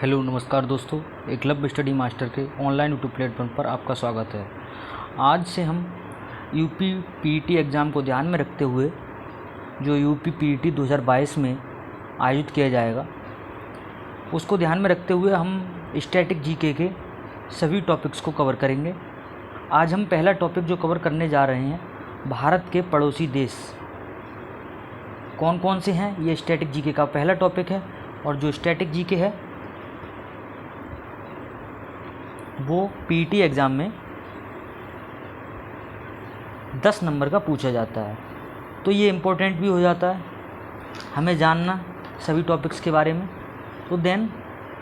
Hello नमस्कार दोस्तों, Eklavya study master के ऑनलाइन यूट्यूब प्लेटफॉर्म पर आपका स्वागत है। आज से हम यूपी पीईटी एग्ज़ाम को ध्यान में रखते हुए जो यूपी पीईटी 2022 में आयोजित किया जाएगा उसको ध्यान में रखते हुए हम स्टैटिक जीके के सभी टॉपिक्स को कवर करेंगे। आज हम पहला टॉपिक जो कवर करने जा रहे हैं, भारत के पड़ोसी देश कौन कौन से हैं, ये स्टैटिक जीके का पहला टॉपिक है। और जो स्टैटिक जीके है वो पीईटी एग्ज़ाम में 10 नंबर का पूछा जाता है, तो ये इम्पोर्टेंट भी हो जाता है हमें जानना सभी टॉपिक्स के बारे में। तो देन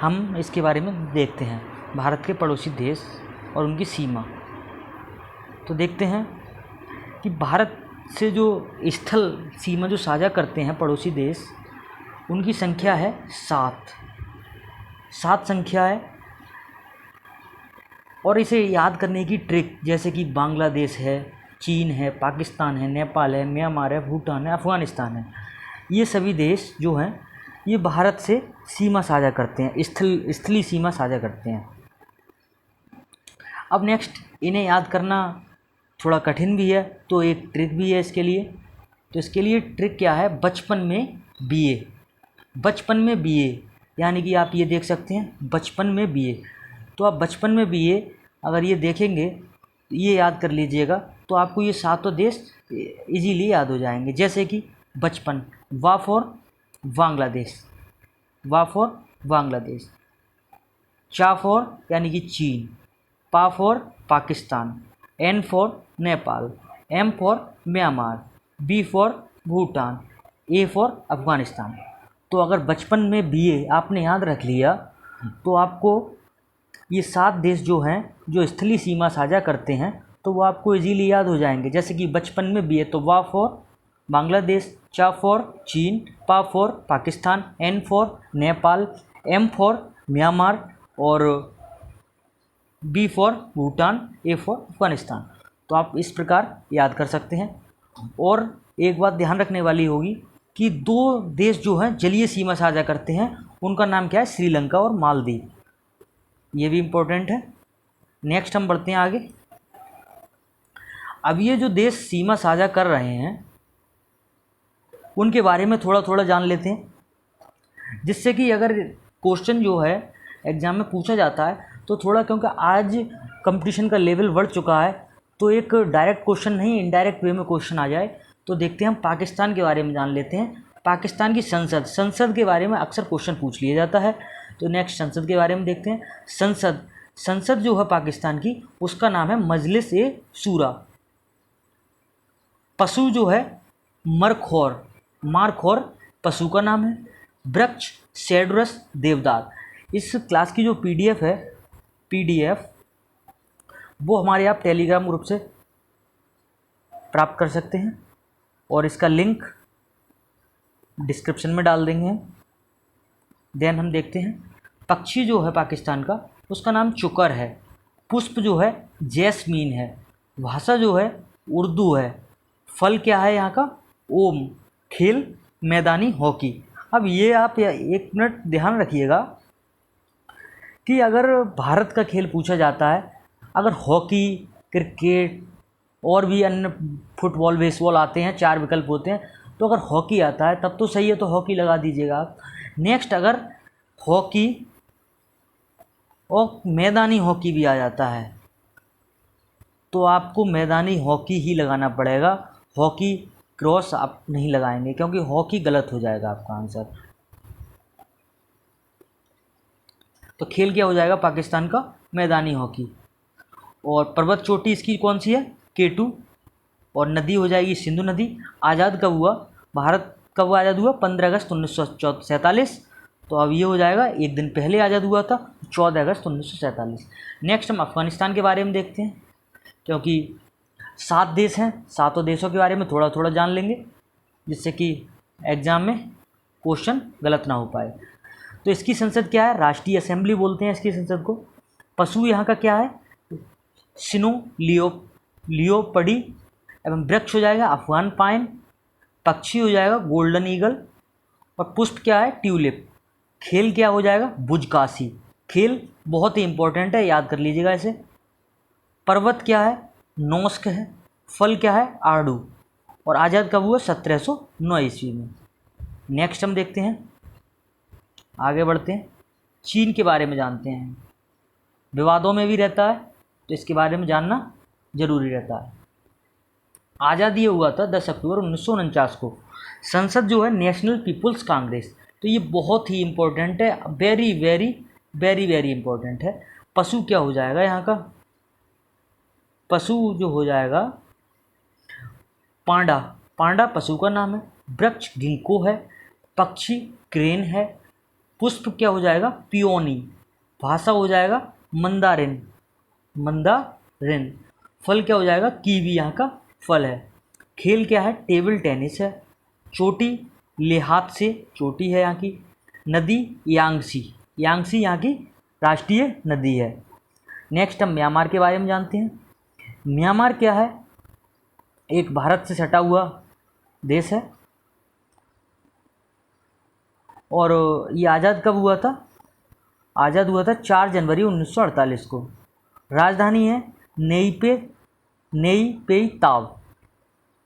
हम इसके बारे में देखते हैं, भारत के पड़ोसी देश और उनकी सीमा। तो देखते हैं कि भारत से जो स्थल सीमा जो साझा करते हैं पड़ोसी देश, उनकी संख्या है 7 संख्या है। और इसे याद करने की ट्रिक, जैसे कि बांग्लादेश है, चीन है, पाकिस्तान है, नेपाल है, म्यांमार है, भूटान है, अफ़गानिस्तान है, ये सभी देश जो हैं ये भारत से सीमा साझा करते हैं, स्थलीय सीमा साझा करते हैं। अब नेक्स्ट, इन्हें याद करना थोड़ा कठिन भी है, तो एक ट्रिक भी है इसके लिए। तो इसके लिए ट्रिक क्या है, बचपन में बीए, यानी कि आप ये देख सकते हैं बचपन में बीए। तो आप बचपन में बीए अगर ये देखेंगे, ये याद कर लीजिएगा, तो आपको ये सातों देश इजीली याद हो जाएंगे। जैसे कि बचपन, वा फॉर बांग्लादेश, चा फॉर यानी कि चीन, पा for Pakistan, N for Nepal, M for Myanmar, B for Bhutan, A for Afghanistan. तो अगर बचपन में बीए आपने याद रख लिया तो आपको ये 7 देश जो हैं जो स्थलीय सीमा साझा करते हैं तो वो आपको इजीली याद हो जाएंगे। जैसे कि बचपन में बीए, तो वा फॉर बांग्लादेश, चा फॉर चीन, पा for Pakistan, N for Nepal, M for Myanmar और B for Bhutan, A for Afghanistan. तो आप इस प्रकार याद कर सकते हैं। और एक बात ध्यान रखने वाली होगी कि 2 देश जो हैं जलीय सीमा साझा करते हैं, उनका नाम क्या है, श्रीलंका और मालदीव। ये भी इम्पोर्टेंट है। नेक्स्ट हम बढ़ते हैं आगे। अब ये जो देश सीमा साझा कर रहे हैं उनके बारे में थोड़ा थोड़ा जान लेते हैं, जिससे कि अगर क्वेश्चन जो है एग्ज़ाम में पूछा जाता है तो थोड़ा, क्योंकि आज कंपटीशन का लेवल बढ़ चुका है, तो एक डायरेक्ट क्वेश्चन नहीं, इनडायरेक्ट वे में क्वेश्चन आ जाए। तो देखते हैं हम पाकिस्तान के बारे में जान लेते हैं। पाकिस्तान की संसद के बारे में अक्सर क्वेश्चन पूछ लिया जाता है। तो नेक्स्ट संसद के बारे में देखते हैं। संसद जो है पाकिस्तान की, उसका नाम है मजलिस ए शूरा। पशु जो है मारखोर पशु का नाम है। वृक्ष सेडरस देवदार। इस क्लास की जो पीडीएफ वो हमारे आप टेलीग्राम ग्रुप से प्राप्त कर सकते हैं और इसका लिंक डिस्क्रिप्शन में डाल देंगे। देन हम देखते हैं, पक्षी जो है पाकिस्तान का, उसका नाम चुकर है। पुष्प जो है जैस्मीन है। भाषा जो है उर्दू है। फल क्या है यहाँ का, ओम। खेल मैदानी हॉकी। अब ये आप 1 मिनट ध्यान रखिएगा कि अगर भारत का खेल पूछा जाता है, अगर हॉकी, क्रिकेट और भी अन्य फुटबॉल, बेसबॉल आते हैं, 4 विकल्प होते हैं, तो अगर हॉकी आता है तब तो सही है, तो हॉकी लगा दीजिएगा आप। नेक्स्ट, अगर हॉकी और मैदानी हॉकी भी आ जाता है तो आपको मैदानी हॉकी ही लगाना पड़ेगा। हॉकी क्रॉस आप नहीं लगाएंगे, क्योंकि हॉकी गलत हो जाएगा आपका आंसर। तो खेल क्या हो जाएगा पाकिस्तान का, मैदानी हॉकी। और पर्वत चोटी इसकी कौन सी है, K2। और नदी हो जाएगी सिंधु नदी। आज़ाद कब हुआ, भारत कब आज़ाद हुआ, 15 अगस्त 1947। तो अब ये हो जाएगा, एक दिन पहले आज़ाद हुआ था, 14 अगस्त 1947। नेक्स्ट हम अफ़गानिस्तान के बारे में देखते हैं, क्योंकि 7 देश हैं, 7 देशों के बारे में थोड़ा थोड़ा जान लेंगे, जिससे कि एग्ज़ाम में क्वेश्चन गलत ना हो पाए। तो इसकी संसद क्या है, राष्ट्रीय असेंबली बोलते हैं इसकी संसद को। पशु यहाँ का क्या है, सिनो लियोपडी। एवं वृक्ष हो जाएगा अफगान पाइन। पक्षी हो जाएगा गोल्डन ईगल। और पुष्प क्या है, ट्यूलिप। खेल क्या हो जाएगा, बुजकाशी। खेल बहुत ही इंपॉर्टेंट है, याद कर लीजिएगा इसे। पर्वत क्या है, नोस्क है। फल क्या है, आड़ू। और आज़ाद कब हुआ, 1709 ईस्वी में। नेक्स्ट हम देखते हैं, आगे बढ़ते हैं, चीन के बारे में जानते हैं। विवादों में भी रहता है तो इसके बारे में जानना जरूरी रहता है। आज़ादी हुआ था 10 अक्टूबर 1949 को। संसद जो है नेशनल पीपुल्स कांग्रेस, तो ये बहुत ही इम्पोर्टेंट है, very very very very important है। पशु क्या हो जाएगा यहाँ का, पशु जो हो जाएगा पांडा। पांडा पशु का नाम है। वृक्ष गिंको है। पक्षी क्रेन है। पुष्प क्या हो जाएगा, पियोनी। भाषा हो जाएगा मंदारिन, मंदारिन। फल क्या हो जाएगा, कीवी यहाँ का फल है। खेल क्या है, टेबल टेनिस है। चोटी लेहात से चोटी है यहाँ की। नदी यांगसी, यांगसी यहाँ की राष्ट्रीय नदी है। नेक्स्ट हम म्यांमार के बारे में जानते हैं। म्यांमार क्या है, एक भारत से सटा हुआ देश है और ये आज़ाद कब हुआ था, आज़ाद हुआ था 4 जनवरी 1948 को। राजधानी है नेई पेई ताव।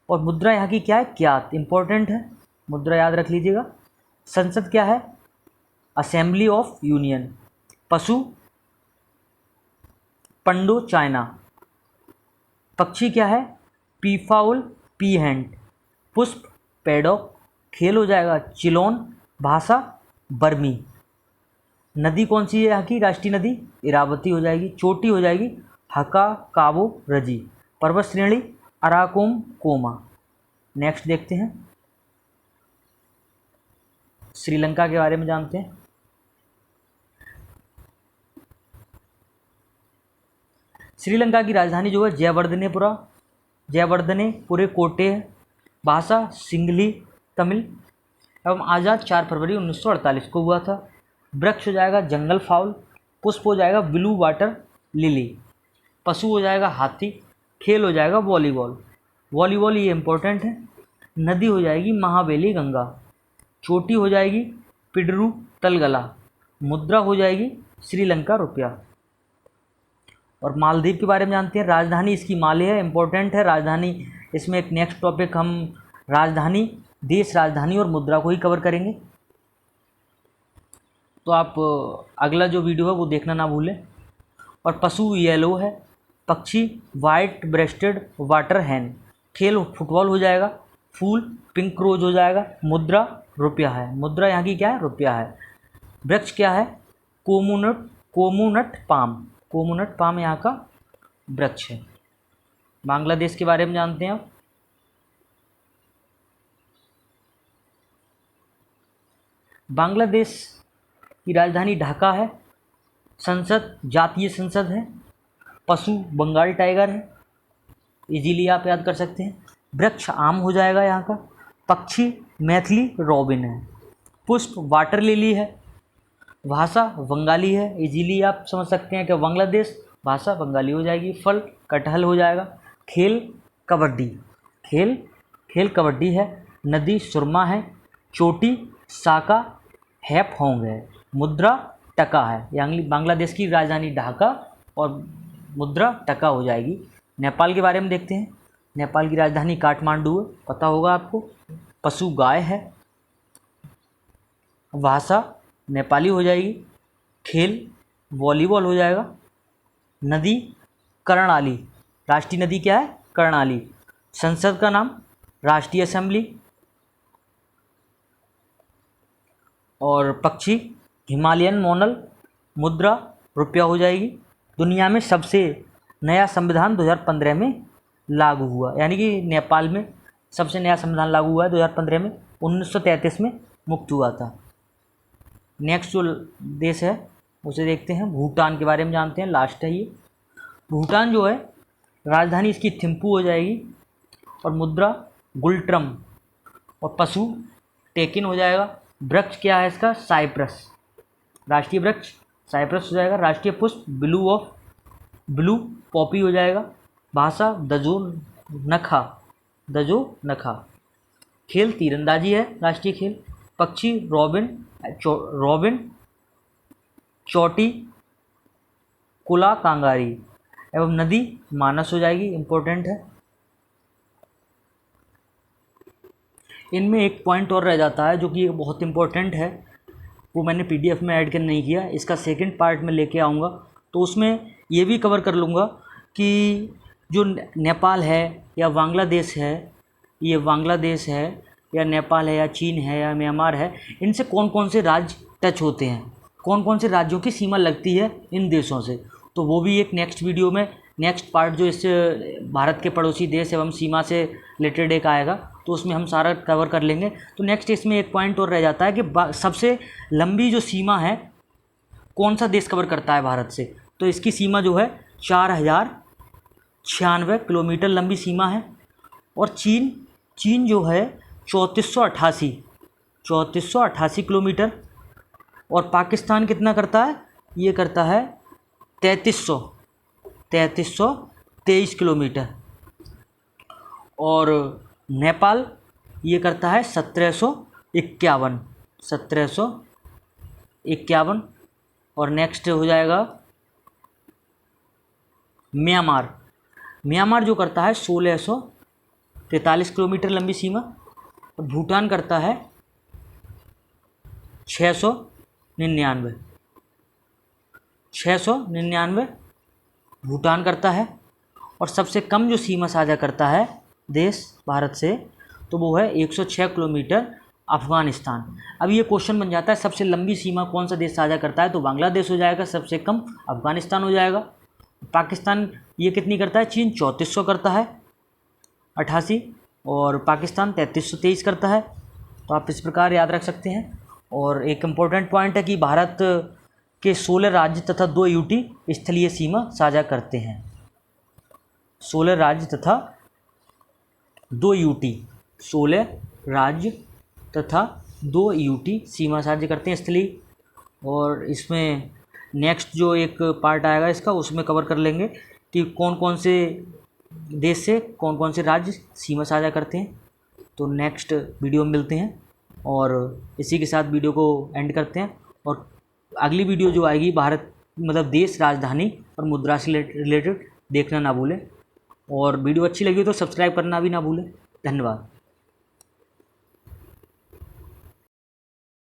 और मुद्रा यहाँ की क्या है, क्यात। इंपॉर्टेंट है, मुद्रा याद रख लीजिएगा। संसद क्या है, असेंबली ऑफ यूनियन। पशु पंडो चाइना। पक्षी क्या है, पीफाउल पीहेंट। पुष्प पेडॉक। खेल हो जाएगा चिलोन। भाषा बर्मी। नदी कौन सी है यहाँ की राष्ट्रीय नदी, इरावती हो जाएगी। चोटी हो जाएगी हका काबो रजी। पर्वत श्रेणी अराकोम कोमा। नेक्स्ट देखते हैं, श्रीलंका के बारे में जानते हैं। श्रीलंका की राजधानी जो है जयवर्धनेपुरा, जयवर्धनेपुरे कोटे है। भाषा सिंगली तमिल। एवं आज़ाद 4 फरवरी 1948 को हुआ था। वृक्ष हो जाएगा जंगल फाउल। पुष्प हो जाएगा ब्लू वाटर लिली। पशु हो जाएगा हाथी। खेल हो जाएगा वॉलीबॉल, वॉलीबॉल ये इंपॉर्टेंट है। नदी हो जाएगी महाबेली गंगा। चोटी हो जाएगी पिडरू तलगला। मुद्रा हो जाएगी श्रीलंका रुपया। और मालदीव के बारे में जानते हैं। राजधानी इसकी माले है, इंपॉर्टेंट है राजधानी। इसमें एक नेक्स्ट टॉपिक हम राजधानी, देश राजधानी और मुद्रा को ही कवर करेंगे, तो आप अगला जो वीडियो है वो देखना ना भूलें। और पशु येलो है। पक्षी वाइट ब्रेस्टेड वाटर हैन। खेल फुटबॉल हो जाएगा। फूल पिंक रोज हो जाएगा। मुद्रा रुपया है, मुद्रा यहाँ की क्या है, रुपया है। वृक्ष क्या है, कोमुनट पाम, कोमुनट पाम यहाँ का वृक्ष है। बांग्लादेश के बारे में जानते हैं आप। बांग्लादेश की राजधानी ढाका है। संसद जातीय संसद है। पशु बंगाल टाइगर है, इजीली आप याद कर सकते हैं। वृक्ष आम हो जाएगा यहाँ का। पक्षी मैथिली रॉबिन है। पुष्प वाटर लिली है। भाषा बंगाली है, इजीली आप समझ सकते हैं कि बांग्लादेश भाषा बंगाली हो जाएगी। फल कटहल हो जाएगा। खेल कबड्डी, खेल कबड्डी है। नदी सुरमा है। चोटी साका हैपहोंग है। मुद्रा टका है। यानी बांग्लादेश की राजधानी ढाका और मुद्रा टका हो जाएगी। नेपाल के बारे में देखते हैं। नेपाल की राजधानी काठमांडू है, पता होगा आपको। पशु गाय है। भाषा नेपाली हो जाएगी। खेल वॉलीबॉल हो जाएगा। नदी कर्णाली, राष्ट्रीय नदी क्या है, कर्णाली। संसद का नाम राष्ट्रीय असेंबली। और पक्षी हिमालयन मोनल। मुद्रा रुपया हो जाएगी। दुनिया में सबसे नया संविधान 2015 में लागू हुआ, यानी कि नेपाल में सबसे नया संविधान लागू हुआ है 2015 में। 1933 में मुक्त हुआ था। नेक्स्ट जो देश है उसे देखते हैं। भूटान के बारे में जानते हैं, लास्ट है ये। भूटान जो है राजधानी इसकी थिम्पू हो जाएगी और मुद्रा गुलट्रम। और पशु टेकिन हो जाएगा। वृक्ष क्या है इसका, साइप्रस, राष्ट्रीय वृक्ष साइप्रस हो जाएगा। राष्ट्रीय पुष्प ब्लू पॉपी हो जाएगा। भाषा दजो नखा। खेल तीरंदाजी है राष्ट्रीय खेल। पक्षी रॉबिन रॉबिन, चोटी, कुला, कांगारी एवं नदी मानस हो जाएगी, इंपॉर्टेंट है। इनमें एक पॉइंट और रह जाता है जो कि बहुत इंपॉर्टेंट है, वो मैंने पीडीएफ में ऐड कर नहीं किया, इसका सेकंड पार्ट में लेके आऊँगा, तो उसमें ये भी कवर कर लूँगा कि जो नेपाल है या बांग्लादेश है, ये बांग्लादेश है या नेपाल है या चीन है या म्यांमार है, इनसे कौन कौन से राज्य टच होते हैं, कौन कौन से राज्यों की सीमा लगती है इन देशों से, तो वो भी एक नेक्स्ट वीडियो में, नेक्स्ट पार्ट जो इस भारत के पड़ोसी देश एवं सीमा से रिलेटेड एक आएगा, तो उसमें हम सारा कवर कर लेंगे। तो नेक्स्ट इसमें एक पॉइंट और रह जाता है कि सबसे लंबी जो सीमा है कौन सा देश कवर करता है भारत से, तो इसकी सीमा जो है 4096 किलोमीटर लंबी सीमा है। और चीन जो है 3488 किलोमीटर। और पाकिस्तान कितना करता है, ये करता है 3323 किलोमीटर। और नेपाल ये करता है 1751। और नेक्स्ट हो जाएगा म्यांमार जो करता है 1643 किलोमीटर लंबी सीमा। और भूटान करता है 699 भूटान करता है। और सबसे कम जो सीमा साझा करता है देश भारत से, तो वो है 106 किलोमीटर अफ़गानिस्तान। अब ये क्वेश्चन बन जाता है सबसे लंबी सीमा कौन सा देश साझा करता है, तो बांग्लादेश हो जाएगा, सबसे कम अफ़गानिस्तान हो जाएगा। पाकिस्तान ये कितनी करता है, चीन 3400 करता है 88, और पाकिस्तान 3323 करता है। तो आप इस प्रकार याद रख सकते हैं। और एक इम्पोर्टेंट पॉइंट है कि भारत के 16 राज्य तथा 2 यूटी स्थलीय सीमा साझा करते हैं। 16 राज्य तथा 2 यूटी, 16 राज्य तथा 2 यूटी सीमा साझा करते हैं स्थलीय। और इसमें नेक्स्ट जो एक पार्ट आएगा इसका, उसमें कवर कर लेंगे कि कौन कौन से देश से कौन कौन से राज्य सीमा साझा करते हैं। तो नेक्स्ट वीडियो में मिलते हैं, और इसी के साथ वीडियो को एंड करते हैं। और अगली वीडियो जो आएगी भारत मतलब देश, राजधानी और मुद्रा से रिलेटेड देखना ना भूलें। और वीडियो अच्छी लगी हो तो सब्सक्राइब करना भी ना भूलें। धन्यवाद।